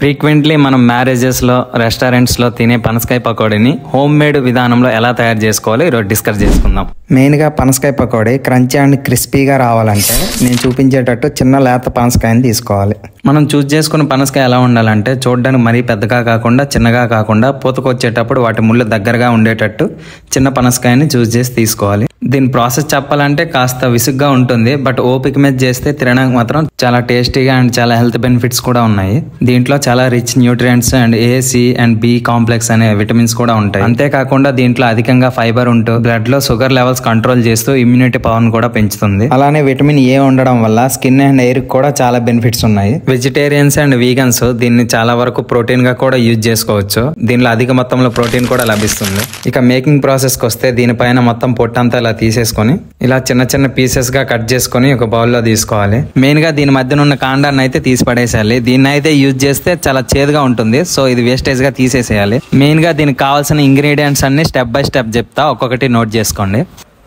Frequently మనం మ్యారేజెస్లో రెస్టారెంట్స్లో తినే పనసకాయ పకోడీని హోమ్ మేడ్ విధానంలో ఎలా తయారు చేసుకోవాలో ఈరోజు డిస్కస్ చేసుకుందాం. మెయిన్గా పనసకాయ పకోడీ క్రంచీ అండ్ క్రిస్పీగా రావాలంటే నేను చూపించేటట్టు చిన్న లేత పనసకాయని తీసుకోవాలి. మనం చూస్ చేసుకున్న పనసకాయ ఎలా ఉండాలంటే చూడడానికి మరీ పెద్దగా కాకుండా చిన్నగా కాకుండా పూతకొచ్చేటప్పుడు వాటి ముళ్ళు దగ్గరగా ఉండేటట్టు చిన్న పనసకాయని చూస్ చేసి తీసుకోవాలి. దీని ప్రాసెస్ చెప్పాలంటే కాస్త విసుగ్గా ఉంటుంది, బట్ ఓపిక మీద చేస్తే తినడానికి మాత్రం చాలా టేస్టీగా అండ్ చాలా హెల్త్ బెనిఫిట్స్ కూడా ఉన్నాయి. దీంట్లో చాలా rich nutrients and A, C and B complex అనే విటమిన్స్ కూడా ఉంటాయి. అంతేకాకుండా దీంట్లో అధికంగా ఫైబర్ ఉంటూ బ్లడ్ లో షుగర్ లెవెల్స్ కంట్రోల్ చేస్తూ ఇమ్యూనిటీ పవర్ కూడా పెంచుతుంది. అలానే విటమిన్ ఏ ఉండడం వల్ల స్కిన్ అండ్ హెయిర్ కూడా చాలా బెనిఫిట్స్ ఉన్నాయి. వెజిటేరియన్స్ అండ్ వీగన్స్ దీన్ని చాలా వరకు ప్రోటీన్ గా కూడా యూజ్ చేసుకోవచ్చు. దీనిలో అధిక మొత్తంలో ప్రోటీన్ కూడా లభిస్తుంది. ఇక మేకింగ్ ప్రాసెస్ కి వస్తే దీనిపైన మొత్తం పొట్టంతా ఇలా తీసేసుకొని ఇలా చిన్న చిన్న పీసెస్ గా కట్ చేసుకొని ఒక బౌల్లో తీసుకోవాలి. మెయిన్ గా దీని మధ్యన ఉన్న కాండాన్ని అయితే తీసి పడేసేయాలి. దీన్ని అయితే యూజ్ చేస్తే చాలా చేదుగా ఉంటుంది, సో ఇది వేస్టేజ్ గా తీసేసేయాలి. మెయిన్ గా దీనికి కావాల్సిన ఇంగ్రీడియంట్స్ అన్ని స్టెప్ బై స్టెప్ చెప్తా, ఒక్కొక్కటి నోట్ చేసుకోండి.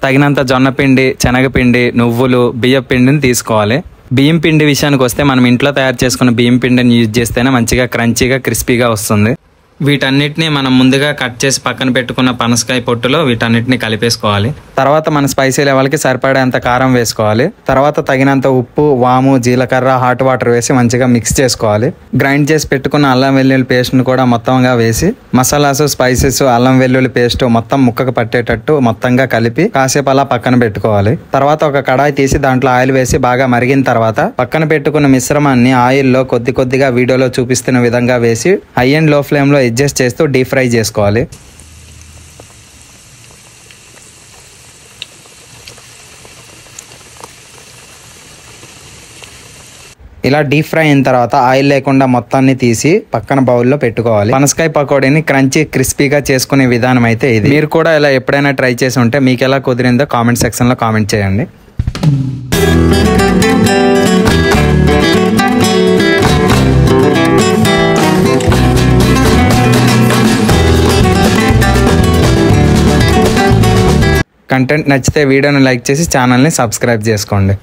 తగినంత జొన్న పిండి, శనగపిండి, నువ్వులు, బియ్యం పిండిని తీసుకోవాలి. బియ్యం పిండి విషయానికి వస్తే మనం ఇంట్లో తయారు చేసుకున్న బియ్యం పిండిని యూజ్ చేస్తేనే మంచిగా క్రంచీగా క్రిస్పీగా వస్తుంది. వీటన్నిటిని మనం ముందుగా కట్ చేసి పక్కన పెట్టుకున్న పనసకాయ పొట్టులో వీటన్నిటిని కలిపేసుకోవాలి. తర్వాత మన స్పైసీ లెవెల్కి సరిపడేంత కారం వేసుకోవాలి. తర్వాత తగినంత ఉప్పు, వాము, జీలకర్ర, హాట్ వాటర్ వేసి మంచిగా మిక్స్ చేసుకోవాలి. గ్రైండ్ చేసి పెట్టుకున్న అల్లం వెల్లుల్లి పేస్ట్ను కూడా మొత్తంగా వేసి మసాలాస్, స్పైసెస్, అల్లం వెల్లుల్లి పేస్ట్ మొత్తం ముక్కకు పట్టేటట్టు మొత్తంగా కలిపి కాసేపు అలా పక్కన పెట్టుకోవాలి. తర్వాత ఒక కడాయి తీసి దాంట్లో ఆయిల్ వేసి బాగా మరిగిన తర్వాత పక్కన పెట్టుకున్న మిశ్రమాన్ని ఆయిల్లో కొద్ది కొద్దిగా వీడియోలో చూపిస్తున్న విధంగా వేసి హై అండ్ లో ఫ్లేమ్ లో అడ్జస్ట్ చేస్తూ డీప్ ఫ్రై చేసుకోవాలి. ఇలా డీప్ ఫ్రై అయిన తర్వాత ఆయిల్ లేకుండా మొత్తాన్ని తీసి పక్కన బౌల్లో పెట్టుకోవాలి. పనసకాయ పకోడీని క్రంచీ క్రిస్పీగా చేసుకునే విధానం అయితే ఇది. మీరు కూడా ఇలా ఎప్పుడైనా ట్రై చేసి ఉంటే మీకు ఎలా కుదిరిందో కామెంట్ సెక్షన్లో కామెంట్ చేయండి. కంటెంట్ నచ్చితే వీడియోని లైక్ చేసి ఛానల్ని సబ్స్క్రైబ్ చేసుకోండి.